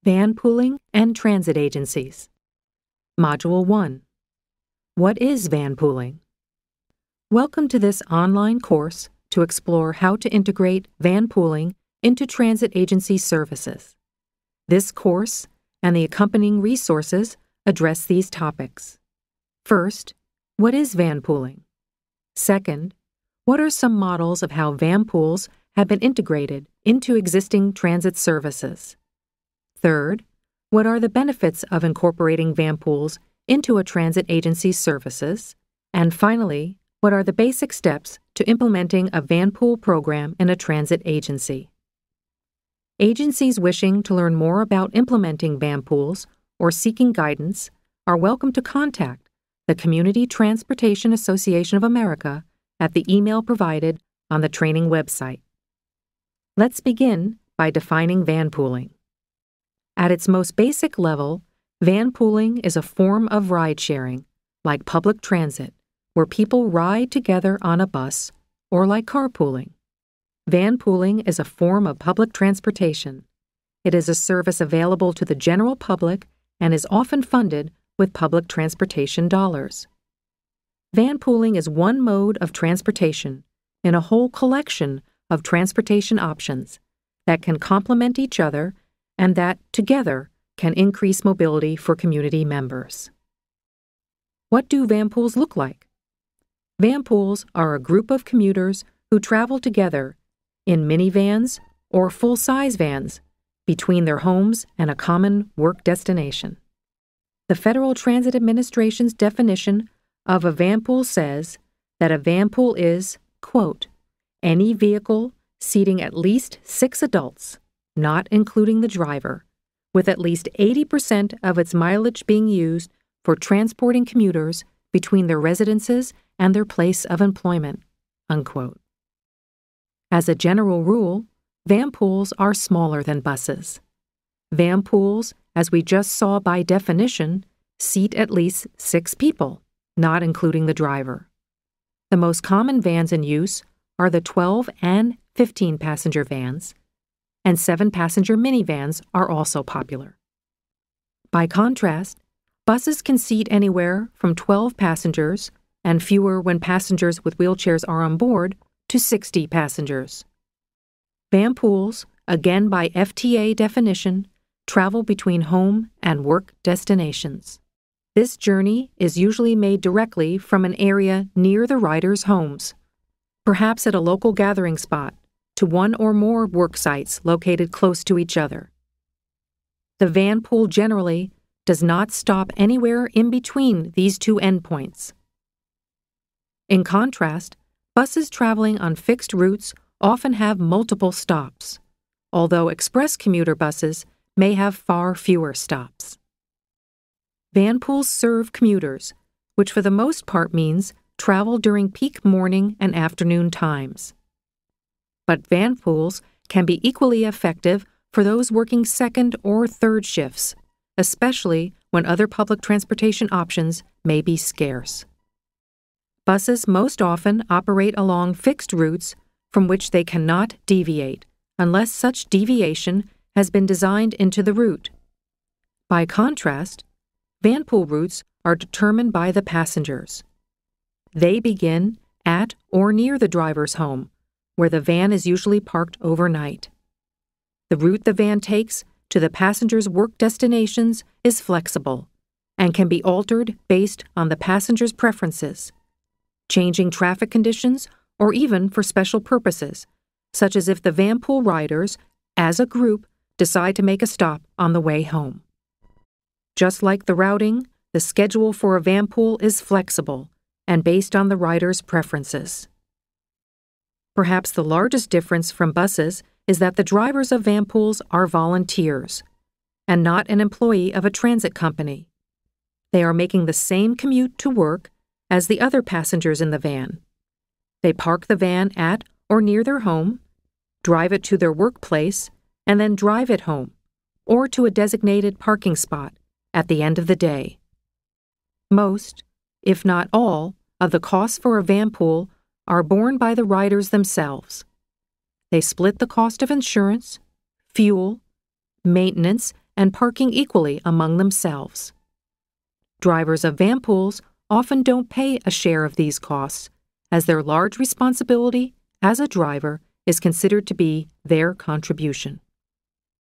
Vanpooling and Transit Agencies. Module 1. What is vanpooling? Welcome to this online course to explore how to integrate vanpooling into transit agency services. This course and the accompanying resources address these topics. First, what is vanpooling? Second, what are some models of how Vanpools have been integrated into existing transit services? Third, what are the benefits of incorporating Vanpools into a transit agency's services? And finally, what are the basic steps to implementing a Vanpool program in a transit agency? Agencies wishing to learn more about implementing Vanpools or seeking guidance are welcome to contact the Community Transportation Association of America at the email provided on the training website. Let's begin by defining vanpooling. At its most basic level, vanpooling is a form of ride-sharing, like public transit, where people ride together on a bus, or like carpooling. Vanpooling is a form of public transportation. It is a service available to the general public and is often funded with public transportation dollars. Vanpooling is one mode of transportation in a whole collection of transportation options that can complement each other and that, together, can increase mobility for community members. What do Vanpools look like? Vanpools are a group of commuters who travel together in minivans or full-size vans between their homes and a common work destination. The Federal Transit Administration's definition of a vanpool says that a vanpool is, quote, any vehicle seating at least 6 adults, not including the driver, with at least 80% of its mileage being used for transporting commuters between their residences and their place of employment, unquote. As a general rule, vanpools are smaller than buses. Vanpools, as we just saw by definition, seat at least 6 people, not including the driver. The most common vans in use are the 12 and 15-passenger vans, and 7-passenger minivans are also popular. By contrast, buses can seat anywhere from 12 passengers, and fewer when passengers with wheelchairs are on board, to 60 passengers. Vanpools, again by FTA definition, travel between home and work destinations. This journey is usually made directly from an area near the riders' homes, perhaps at a local gathering spot, to one or more work sites located close to each other. The vanpool generally does not stop anywhere in between these two endpoints. In contrast, buses traveling on fixed routes often have multiple stops, although express commuter buses may have far fewer stops. Vanpools serve commuters, which for the most part means travel during peak morning and afternoon times. But vanpools can be equally effective for those working second or third shifts, especially when other public transportation options may be scarce. Buses most often operate along fixed routes from which they cannot deviate unless such deviation has been designed into the route. By contrast, vanpool routes are determined by the passengers. They begin at or near the driver's home, where the van is usually parked overnight. The route the van takes to the passenger's work destinations is flexible and can be altered based on the passenger's preferences, changing traffic conditions or even for special purposes, such as if the vanpool riders, as a group, decide to make a stop on the way home. Just like the routing, the schedule for a vanpool is flexible and based on the rider's preferences. Perhaps the largest difference from buses is that the drivers of vanpools are volunteers and not an employee of a transit company. They are making the same commute to work as the other passengers in the van. They park the van at or near their home, drive it to their workplace, and then drive it home, or to a designated parking spot at the end of the day. Most, if not all, of the costs for a vanpool are borne by the riders themselves. They split the cost of insurance, fuel, maintenance, and parking equally among themselves. Drivers of Vanpools often don't pay a share of these costs, as their large responsibility as a driver is considered to be their contribution.